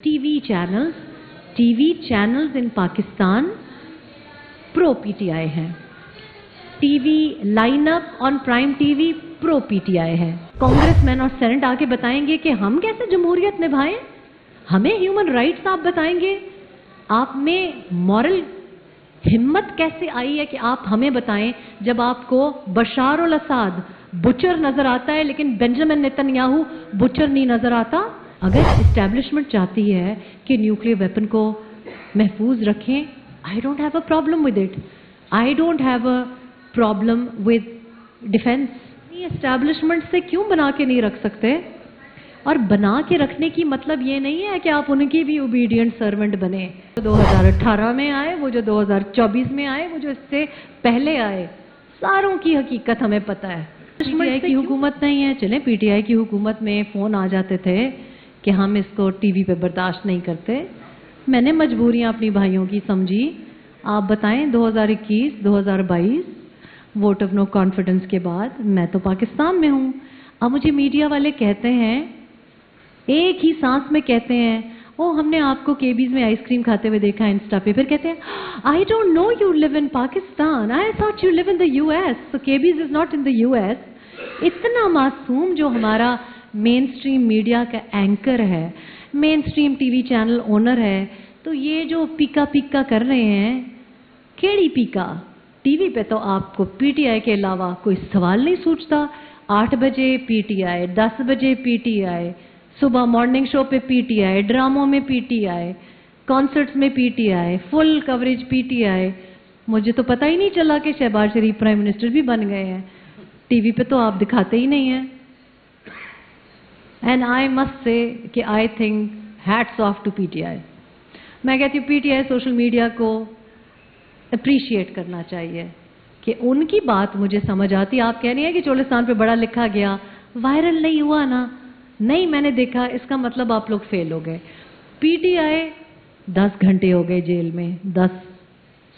TV channels in Pakistan pro PTI हैं. TV lineup on Prime TV pro PTI है. Congressman और senate आके बताएंगे कि हम कैसे जमहूरियत निभाएं, हमें ह्यूमन राइट्स आप बताएंगे. आप में मॉरल हिम्मत कैसे आई है कि आप हमें बताएं जब आपको बशार अल असाद बुचर नजर आता है लेकिन बेंजामिन नेतन्याहू बुचर नहीं नजर आता. अगर इस्टेब्लिशमेंट चाहती है कि न्यूक्लियर वेपन को महफूज रखें, I don't have a problem with it. I don't have a problem with defence. Establishment से क्यों बना के नहीं रख सकते? और बना के रखने की मतलब ये नहीं है कि आप उनकी भी ओबीडियंट सर्वेंट बने. जो 2018 में आए, वो जो 2024 में आए, वो जो इससे पहले आए, सारों की हकीकत हमें पता है. पीटीआई की हुकूमत नहीं है. चलें, पीटीआई की हुकूमत में फोन आ जाते थे कि हम इसको टीवी पे बर्दाश्त नहीं करते. मैंने मजबूरियां अपनी भाइयों की समझी. आप बताएं 2021, 2022 वोट ऑफ नो कॉन्फिडेंस के बाद मैं तो पाकिस्तान में हूं. अब मुझे मीडिया वाले कहते हैं, एक ही सांस में कहते हैं, ओ हमने आपको केबीज में आइसक्रीम खाते हुए देखा इंस्टा पे. फिर कहते हैं, I don't know you live in Pakistan, I thought you live in the US, so KB's is not in the US. इतना मासूम जो हमारा मेन स्ट्रीम मीडिया का एंकर है, main stream TV channel owner है, तो ये जो पीका पीका कर रहे हैं, केड़ी पीका? टीवी पे तो आपको पीटीआई के अलावा कोई सवाल नहीं सूझता. 8 बजे पीटीआई, 10 बजे पीटीआई, सुबह मॉर्निंग शो पे पीटीआई, ड्रामों में पीटीआई, कॉन्सर्ट्स में पीटीआई, फुल कवरेज पीटीआई. मुझे तो पता ही नहीं चला कि शहबाज शरीफ प्राइम मिनिस्टर भी बन गए हैं. टीवी पे तो आप दिखाते ही नहीं हैं. एंड आई मस्ट से कि I think hats off to PTI. मैं कहती हूँ पीटीआई सोशल मीडिया को अप्रिशिएट करना चाहिए कि उनकी बात मुझे समझ आती. आप कह रही हैं कि चोलिस्तान पे बड़ा लिखा गया, वायरल नहीं हुआ ना. नहीं, मैंने देखा, इसका मतलब आप लोग फेल हो गए. पीटीआई 10 घंटे हो गए जेल में, 10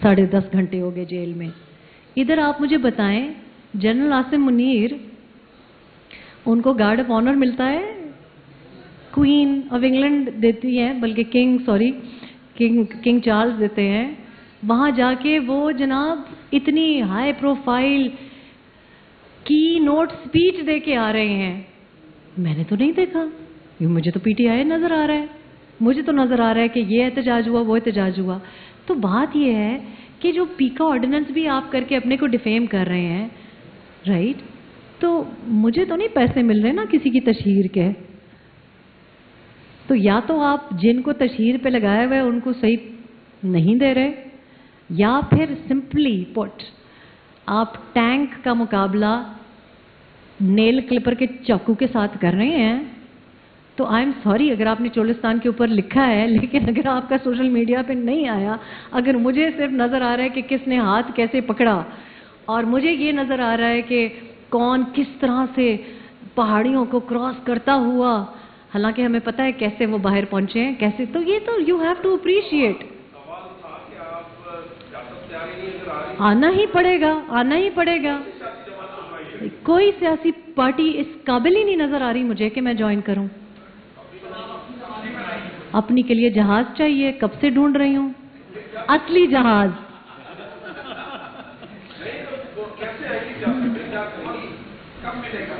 साढ़े 10 घंटे हो गए जेल में. इधर आप मुझे बताएं, जनरल आसिम मुनीर, उनको गार्ड ऑफ ऑनर मिलता है, क्वीन ऑफ इंग्लैंड देती है, बल्कि किंग चार्ल्स देते हैं. वहां जाके वो जनाब इतनी हाई प्रोफाइल की नोट स्पीच दे के आ रहे हैं. मैंने तो नहीं देखा. मुझे तो पीटीआई नजर आ रहा है. मुझे तो नजर आ रहा है कि ये एहतजाज हुआ, वो एहतजाज हुआ. तो बात ये है कि जो पीका ऑर्डिनेंस भी आप करके अपने को डिफेम कर रहे हैं, राइट, तो मुझे तो नहीं पैसे मिल रहे ना किसी की तशहीर के. तो या तो आप जिनको तशहीर पे लगाया हुआ है उनको सही नहीं दे रहे, या फिर सिंपली पुट आप टैंक का मुकाबला नेल क्लिपर के चाकू के साथ कर रहे हैं. तो आई एम सॉरी अगर आपने चोलिस्तान के ऊपर लिखा है, लेकिन अगर आपका सोशल मीडिया पे नहीं आया, अगर मुझे सिर्फ नजर आ रहा है कि किसने हाथ कैसे पकड़ा, और मुझे ये नजर आ रहा है कि कौन किस तरह से पहाड़ियों को क्रॉस करता हुआ, हालांकि हमें पता है कैसे वो बाहर पहुंचे हैं, कैसे, तो ये तो यू हैव टू अप्रिशिएट. आना ही पड़ेगा, आना ही पड़ेगा. कोई सियासी पार्टी इस काबिल ही नहीं नजर आ रही मुझे कि मैं ज्वाइन करूं. अपनी के लिए जहाज चाहिए, कब से ढूंढ रही हूं असली जहाज.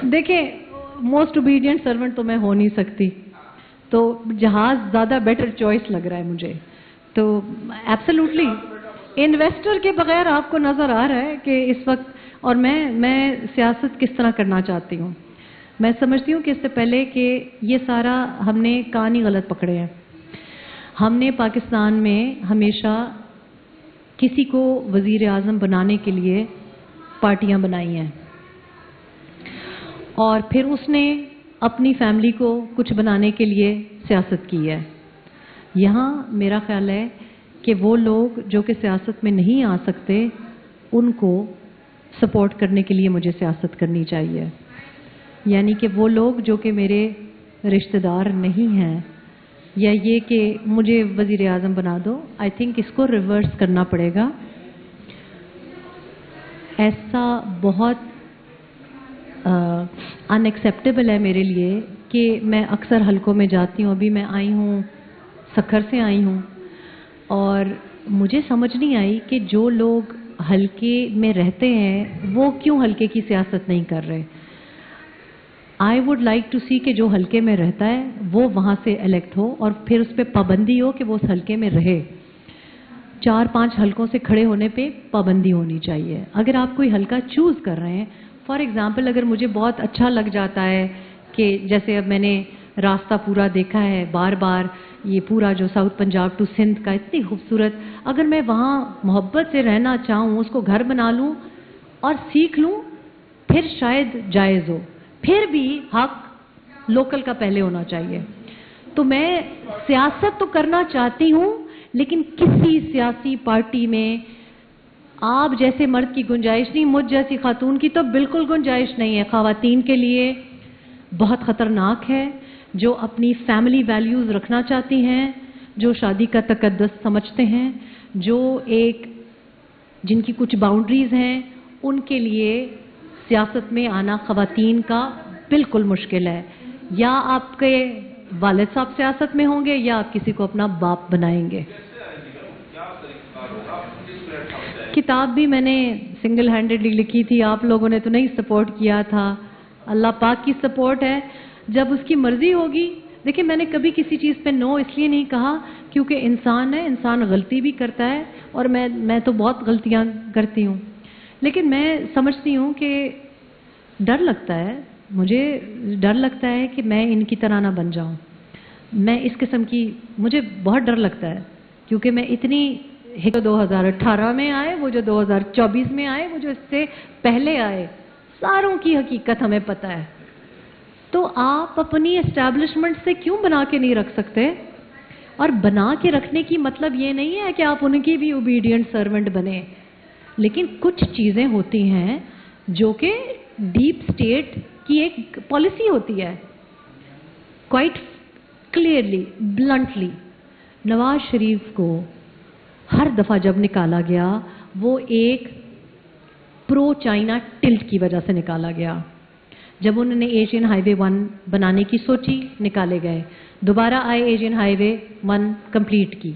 देखें, मोस्ट ओबीडियंट सर्वेंट तो मैं हो नहीं सकती, तो जहाज ज्यादा बेटर चॉइस लग रहा है मुझे. तो एब्सोल्युटली इन्वेस्टर के बगैर आपको नजर आ रहा है कि इस वक्त, और मैं सियासत किस तरह करना चाहती हूँ. मैं समझती हूँ कि इससे पहले कि ये सारा हमने कान ही गलत पकड़े हैं. हमने पाकिस्तान में हमेशा किसी को वजीर आज़म बनाने के लिए पार्टियां बनाई हैं, और फिर उसने अपनी फैमिली को कुछ बनाने के लिए सियासत की है. यहाँ मेरा ख्याल है कि वो लोग जो कि सियासत में नहीं आ सकते, उनको सपोर्ट करने के लिए मुझे सियासत करनी चाहिए. यानी कि वो लोग जो कि मेरे रिश्तेदार नहीं हैं, या ये कि मुझे वजीर आज़म बना दो, आई थिंक इसको रिवर्स करना पड़ेगा. ऐसा बहुत अनएक्सेप्टेबल है मेरे लिए कि मैं अक्सर हलकों में जाती हूँ. अभी मैं आई हूँ सखर से आई हूँ और मुझे समझ नहीं आई कि जो लोग हल्के में रहते हैं वो क्यों हल्के की सियासत नहीं कर रहे। आई वुड लाइक टू सी कि जो हल्के में रहता है वो वहाँ से इलेक्ट हो और फिर उस पर पाबंदी हो कि वो उस हल्के में रहे। 4-5 हल्कों से खड़े होने पे पाबंदी होनी चाहिए। अगर आप कोई हल्का चूज़ कर रहे हैं, फॉर एग्जांपल अगर मुझे बहुत अच्छा लग जाता है कि जैसे अब मैंने रास्ता पूरा देखा है बार बार, ये पूरा जो साउथ पंजाब टू सिंध का इतनी खूबसूरत, अगर मैं वहाँ मोहब्बत से रहना चाहूँ, उसको घर बना लूँ और सीख लूँ, फिर शायद जायज़ हो। फिर भी हक लोकल का पहले होना चाहिए। तो मैं सियासत तो करना चाहती हूँ, लेकिन किसी सियासी पार्टी में आप जैसे मर्द की गुंजाइश नहीं, मुझ जैसी खातून की तो बिल्कुल गुंजाइश नहीं है। ख़वातीन के लिए बहुत ख़तरनाक है, जो अपनी फैमिली वैल्यूज़ रखना चाहती हैं, जो शादी का तकद्दुस समझते हैं, जो जिनकी कुछ बाउंड्रीज़ हैं, उनके लिए सियासत में आना ख़वातीन का बिल्कुल मुश्किल है। या आपके वालिद साहब सियासत में होंगे या आप किसी को अपना बाप बनाएंगे। किताब भी मैंने सिंगल हैंडेडली लिखी थी, आप लोगों ने तो नहीं सपोर्ट किया था। अल्लाह पाक की सपोर्ट है, जब उसकी मर्जी होगी। देखिए, मैंने कभी किसी चीज़ पे नो इसलिए नहीं कहा क्योंकि इंसान है, इंसान गलती भी करता है और मैं तो बहुत गलतियां करती हूँ। लेकिन मैं समझती हूँ कि डर लगता है, मुझे डर लगता है कि मैं इनकी तरह ना बन जाऊँ। मैं इस किस्म की, मुझे बहुत डर लगता है क्योंकि मैं इतनी 2018 में आए, वो जो 2024 में आए, वो जो इससे पहले आए, सारों की हकीकत हमें पता है। तो आप अपनी एस्टैब्लिशमेंट से क्यों बना के नहीं रख सकते? और बना के रखने की मतलब ये नहीं है कि आप उनकी भी ओबीडिएंट सर्वेंट बने, लेकिन कुछ चीज़ें होती हैं जो कि डीप स्टेट की एक पॉलिसी होती है। Quite clearly, bluntly, Nawaz Sharif को हर दफ़ा जब निकाला गया, वो एक प्रो चाइना टिल्ट की वजह से निकाला गया। जब उन्होंने एशियन हाईवे 1 बनाने की सोची, निकाले गए। दोबारा आए, एशियन हाईवे 1 कंप्लीट की।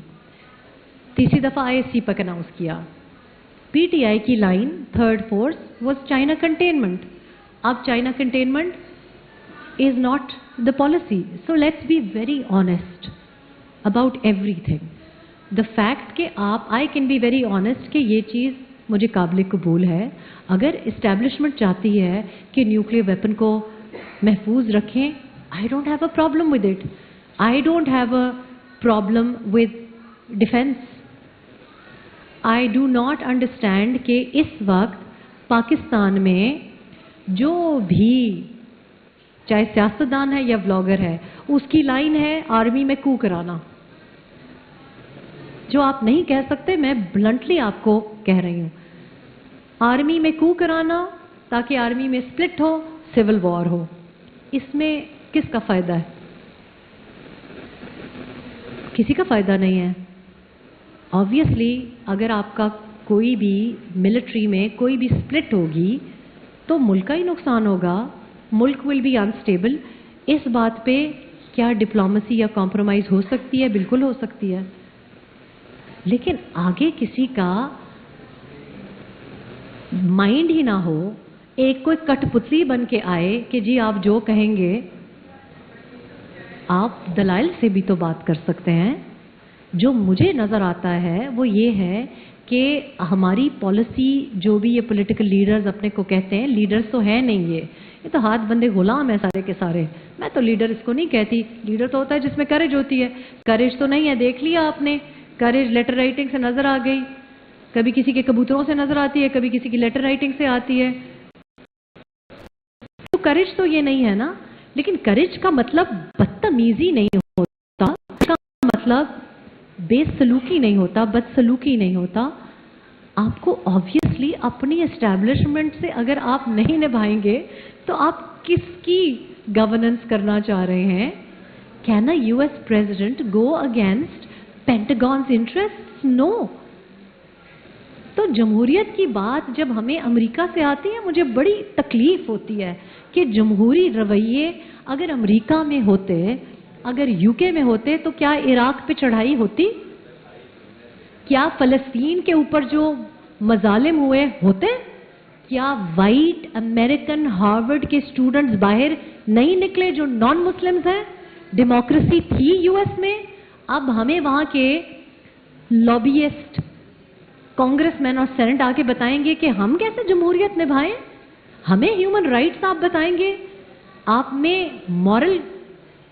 तीसरी दफ़ा आए, सीपक अनाउंस किया। पीटीआई की line third force was China containment. अब China containment is not the policy. So let's be very honest about everything. The fact कि आप, I can be very honest कि ये चीज़ मुझे काबिल कबूल है। अगर इस्टेब्लिशमेंट चाहती है कि न्यूक्लियर वेपन को महफूज रखें, I don't have a problem with it. I don't have a problem with defense. I do not understand कि इस वक्त पाकिस्तान में जो भी, चाहे सियासतदान है या ब्लॉगर है, उसकी लाइन है आर्मी में कू कराना। जो आप नहीं कह सकते, मैं ब्लंटली आपको कह रही हूँ, आर्मी में कू कराना ताकि आर्मी में स्प्लिट हो, सिविल वॉर हो। इसमें किसका फायदा है? किसी का फायदा नहीं है। ऑब्वियसली अगर आपका कोई भी मिलिट्री में कोई भी स्प्लिट होगी तो मुल्क का ही नुकसान होगा, मुल्क विल बी अनस्टेबल। इस बात पे क्या डिप्लोमेसी या कॉम्प्रोमाइज़ हो सकती है? बिल्कुल हो सकती है। लेकिन आगे किसी का माइंड ही ना हो, एक कोई कठपुतली बन के आए कि जी आप जो कहेंगे। आप दलाइल से भी तो बात कर सकते हैं। जो मुझे नज़र आता है वो ये है कि हमारी पॉलिसी, जो भी ये पॉलिटिकल लीडर्स अपने को कहते हैं, लीडर्स तो है नहीं, ये तो हाथ बंदे गुलाम है सारे के सारे। मैं तो लीडर इसको नहीं कहती। लीडर तो होता है जिसमें करेज होती है। करेज तो नहीं है, देख लिया आपने। करेज लेटर राइटिंग से नजर आ गई, कभी किसी के कबूतरों से नजर आती है, कभी किसी की लेटर राइटिंग से आती है। तो करेज तो ये नहीं है ना। लेकिन करेज का मतलब बदतमीजी नहीं होता, इसका मतलब बेसलूकी नहीं होता, बदसलूकी नहीं होता। आपको ऑब्वियसली अपनी एस्टैब्लिशमेंट से अगर आप नहीं निभाएंगे तो आप किसकी गवर्नेंस करना चाह रहे हैं? Can a US president go against Pentagon's interests? No. तो जमहूरियत की बात जब हमें अमेरिका से आती है, मुझे बड़ी तकलीफ होती है कि जमहूरी रवैये अगर अमेरिका में होते अगर यूके में होते तो क्या इराक पे चढ़ाई होती? क्या फलस्तीन के ऊपर जो मजालिम हुए होते? क्या वाइट अमेरिकन हार्वर्ड के स्टूडेंट्स बाहर नहीं निकले जो नॉन मुस्लिम्स हैं? डेमोक्रेसी थी यूएस में। अब हमें वहां के लॉबियस्ट, कांग्रेसमैन और सेनेट आके बताएंगे कि हम कैसे जमहूरियत निभाएं? हमें ह्यूमन राइट्स आप बताएंगे? आप में मॉरल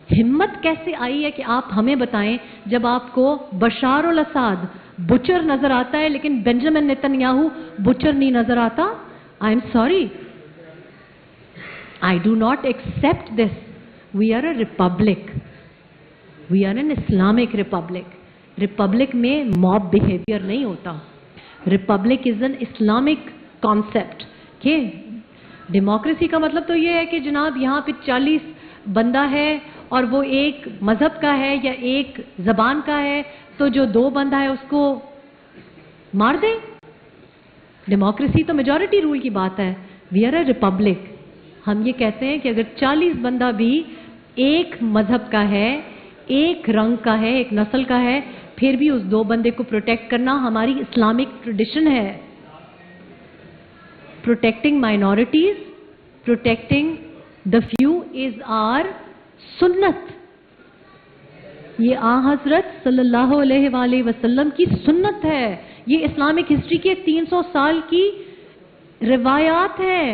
हिम्मत कैसे आई है कि आप हमें बताएं, जब आपको बशार अल असाद बुचर नजर आता है लेकिन बेंजामिन नेतन्याहू बुचर नहीं नजर आता? I am sorry, I do not accept this. We are a republic, we are an Islamic republic. Republic में मॉब बिहेवियर नहीं होता। Republic is an Islamic concept के डेमोक्रेसी का मतलब तो ये है कि जनाब यहाँ पे 40 बंदा है और वो एक मजहब का है या एक जबान का है, तो जो 2 बंदा है उसको मार दे। डेमोक्रेसी तो मेजॉरिटी रूल की बात है। We are a republic. हम ये कहते हैं कि अगर 40 बंदा भी एक मजहब का है, एक रंग का है, एक नस्ल का है, फिर भी उस 2 बंदे को प्रोटेक्ट करना हमारी इस्लामिक ट्रेडिशन है। Protecting minorities, protecting the few is our sunnat. ये आ हजरत सल्लल्लाहु अलैहि वसल्लम की सुन्नत है। ये इस्लामिक हिस्ट्री के 300 साल की रिवायात है।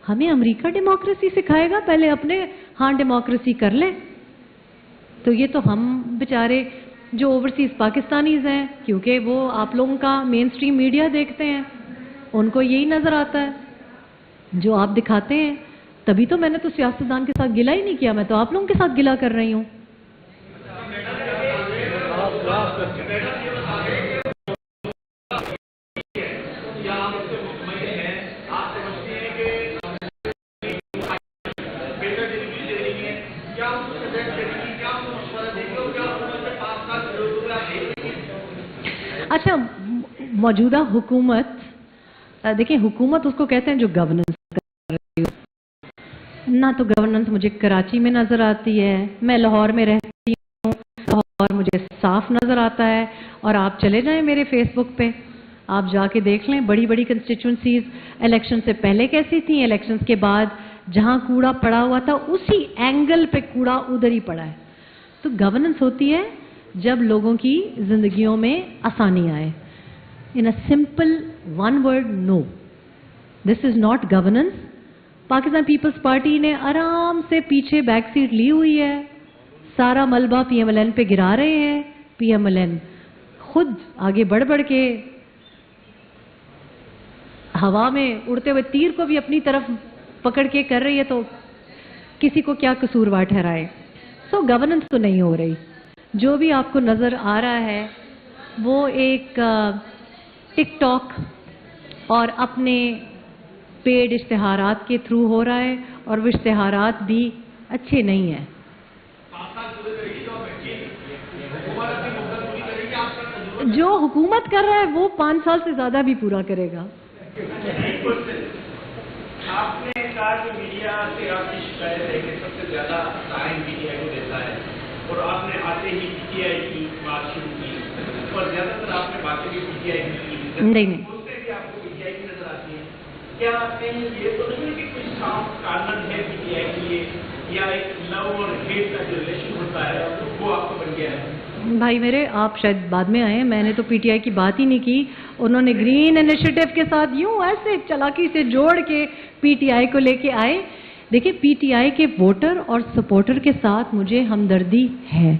हमें अमेरिका डेमोक्रेसी सिखाएगा? पहले अपने हाँ डेमोक्रेसी कर ले। तो ये तो हम बेचारे जो ओवरसीज पाकिस्तानीज हैं, क्योंकि वो आप लोगों का मेन स्ट्रीम मीडिया देखते हैं, उनको यही नजर आता है जो आप दिखाते हैं। तभी तो मैंने तो सियासतदान के साथ गिला ही नहीं किया, मैं तो आप लोगों के साथ गिला कर रही हूं। अच्छा, मौजूदा हुकूमत, देखिए हुकूमत उसको कहते हैं जो गवर्नेंस कर रही हो। ना तो गवर्नेंस मुझे कराची में नजर आती है, मैं लाहौर में रहती हूँ, लाहौर मुझे साफ नजर आता है। और आप चले जाएं मेरे फेसबुक पे, आप जाके देख लें बड़ी बड़ी कंस्टिट्यूंसीज इलेक्शन से पहले कैसी थी, इलेक्शंस के बाद जहां कूड़ा पड़ा हुआ था उसी एंगल पे कूड़ा उधर ही पड़ा है। तो गवर्नेंस होती है जब लोगों की जिंदगियों में आसानी आए। In a simple one word, no. This is not governance. Pakistan Peoples Party ने आराम से पीछे बैक सीट ली हुई है, सारा मलबा पीएमएलएन पे गिरा रहे हैं। पीएमएलएन खुद आगे बढ़ बढ़ के हवा में उड़ते हुए तीर को भी अपनी तरफ पकड़ के कर रही है, तो किसी को क्या कसूरवार ठहराए। सो गवर्नेंस तो नहीं हो रही। जो भी आपको नजर आ रहा है वो एक टिकटॉक और अपने पेड इश्तिहारात के थ्रू हो रहा है, और वो इश्तिहारात भी अच्छे नहीं हैं। जो हुकूमत कर रहा है वो 5 साल से ज्यादा भी पूरा करेगा। आपने कहा कि मीडिया से आपकी शिकायत है कि सबसे ज्यादा टाइम मीडिया को देता है, और आपने आते ही पीटीआई की बात शुरू की, और ज्यादातर आपने बातें भी पीटीआई की नहीं, उससे भी आपको पीटीआई की नजर आती है। क्या कहीं ये तो नहीं कि कुछ साफ कारण है पीटीआई के लिए, या एक लव और हेट का जो रिलेशन होता है वो आपको बन गया है? भाई मेरे, आप शायद बाद में आए, मैंने तो पीटीआई की बात ही नहीं की। उन्होंने ग्रीन इनिशिएटिव के साथ यूं ऐसे चालाकी से जोड़ के पीटीआई को लेके आए। देखिए, पीटीआई के वोटर और सपोर्टर के साथ मुझे हमदर्दी है,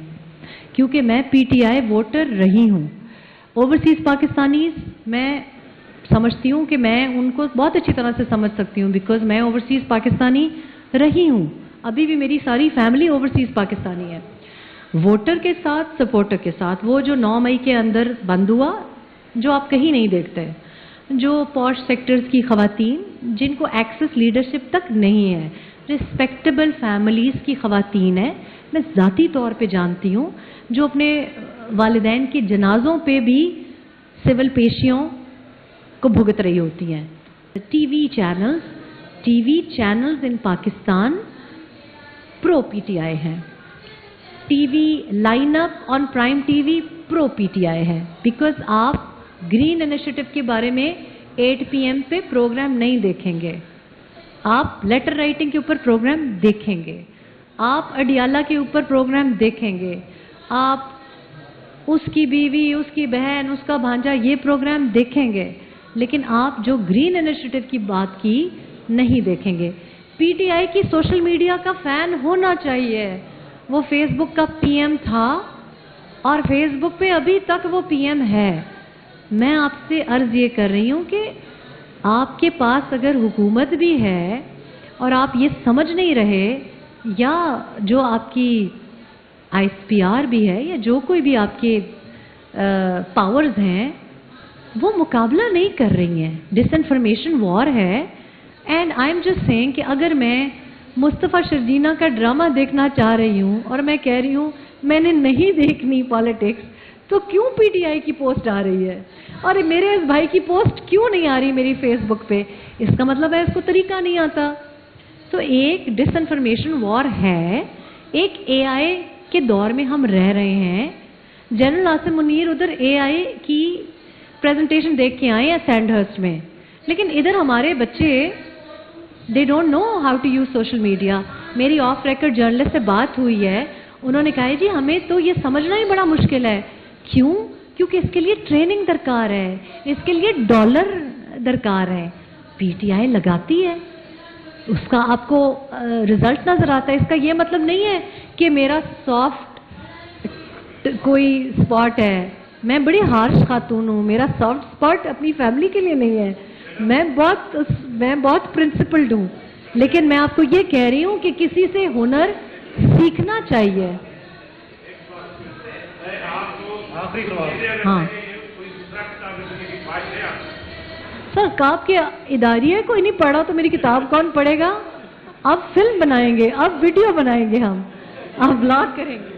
क्योंकि मैं पीटीआई वोटर रही हूं। ओवरसीज पाकिस्तानीज मैं समझती हूँ कि मैं उनको बहुत अच्छी तरह से समझ सकती हूँ, बिकॉज मैं ओवरसीज पाकिस्तानी रही हूँ। अभी भी मेरी सारी फैमिली ओवरसीज पाकिस्तानी है। वोटर के साथ, सपोर्टर के साथ, वो जो 9 मई के अंदर बंद हुआ, जो आप कहीं नहीं देखते, जो पॉश सेक्टर्स की खवातीन जिनको एक्सेस लीडरशिप तक नहीं है, रिस्पेक्टेबल फैमिलीज की खवातीन है, मैं ज़ाती तौर पे जानती हूँ, जो अपने वालिदैन के जनाजों पे भी सिविल पेशियों को भुगत रही होती हैं। TV channels in Pakistan pro PTI हैं। TV lineup on prime TV pro PTI है, बिकॉज आप ग्रीन इनिशिएटिव के बारे में 8 PM पे प्रोग्राम नहीं देखेंगे, आप लेटर राइटिंग के ऊपर प्रोग्राम देखेंगे, आप अडियाला के ऊपर प्रोग्राम देखेंगे, आप उसकी बीवी, उसकी बहन, उसका भांजा ये प्रोग्राम देखेंगे, लेकिन आप जो ग्रीन इनिशिएटिव की बात की नहीं देखेंगे। पीटीआई की सोशल मीडिया का फैन होना चाहिए। वो फेसबुक का PM था और फेसबुक पे अभी तक वो PM है। मैं आपसे अर्ज ये कर रही हूँ कि आपके पास अगर हुकूमत भी है और आप ये समझ नहीं रहे, या जो आपकी ISPR भी है, या जो कोई भी आपके पावर्स हैं, वो मुकाबला नहीं कर रही हैं। डिसइंफॉर्मेशन वॉर है। And I am just saying कि अगर मैं मुस्तफ़ा शर्जीना का ड्रामा देखना चाह रही हूँ और मैं कह रही हूँ मैंने नहीं देखनी पॉलिटिक्स, तो क्यों पीटीआई की पोस्ट आ रही है और मेरे इस भाई की पोस्ट क्यों नहीं आ रही मेरी फेसबुक पे? इसका मतलब है इसको तरीका नहीं आता। तो एक डिसइंफॉर्मेशन वॉर है, एक AI के दौर में हम रह रहे हैं। जनरल आसिम मुनीर उधर AI की प्रेजेंटेशन देख के आए हैं सैंडहर्स्ट में, लेकिन इधर हमारे बच्चे they don't know how to use social media. मेरी ऑफ रिकॉर्ड जर्नलिस्ट से बात हुई है, उन्होंने कहा है जी हमें तो ये समझना ही बड़ा मुश्किल है। क्यों? क्योंकि इसके लिए ट्रेनिंग दरकार है, इसके लिए डॉलर दरकार है। पीटीआई लगाती है, उसका आपको रिजल्ट नजर आता है। इसका ये मतलब नहीं है कि मेरा सॉफ्ट कोई स्पॉट है, मैं बड़ी हार्श खातून हूँ, मेरा सॉफ्ट स्पॉट अपनी फैमिली के लिए नहीं है, मैं बहुत प्रिंसिपल्ड हूँ। लेकिन मैं आपको ये कह रही हूँ कि किसी से हुनर सीखना चाहिए। हाँ सर, काब के इदारिया कोई नहीं पढ़ा तो मेरी किताब कौन पढ़ेगा? अब फिल्म बनाएंगे, अब वीडियो बनाएंगे, हम अब ब्लॉग करेंगे।